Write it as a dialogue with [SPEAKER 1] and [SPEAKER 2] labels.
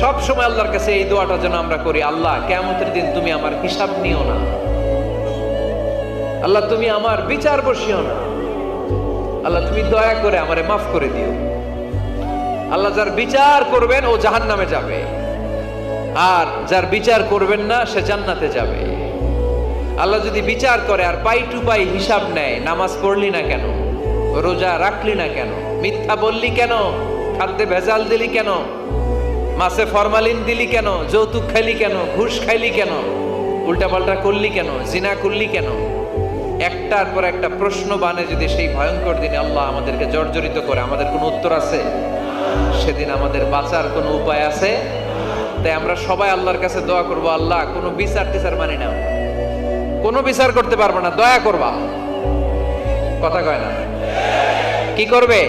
[SPEAKER 1] সব সময় আল্লাহর কাছে এই দোয়াটা যেন আমরা করি, আল্লাহ কিয়ামতের দিন তুমি আমার হিসাব নিও না, আল্লাহ তুমি আমার বিচার বসিও না, আল্লাহ তুমি দয়া করে আমারে মাফ করে দিও। আল্লাহ যার বিচার করবেন ও জাহান্নামে যাবে, আর যার বিচার করবেন না সে জান্নাতে যাবে। আল্লাহ যদি বিচার করে আর পাই টু পাই হিসাব নেয়, নামাজ পড়লি না কেন, রোজা রাখলি না কেন, মিথ্যা বললি কেন, খাদ্যে ভেজাল দিলি কেন, মাছে ফরমালিন দিলি কেন, যৌতুক খাইলি কেন, ঘুষ খাইলি কেন, উল্টাপাল্টা করলি কেন, জিনা করলি কেন, একটার পর একটা প্রশ্ন বানে যদি সেই ভয়ঙ্কর দিনে আল্লাহ আমাদেরকে জর্জরিত করে, আমাদের কোনো উত্তর আছে? সেদিন আমাদের বাঁচার কোনো উপায় আছে? তাই আমরা সবাই আল্লাহর কাছে দোয়া করবো, আল্লাহ কোনো বিচার টিচার মানি না, কোনো বিচার করতে পারবো না, দয়া করবা। কথা কয় না? কি করবে?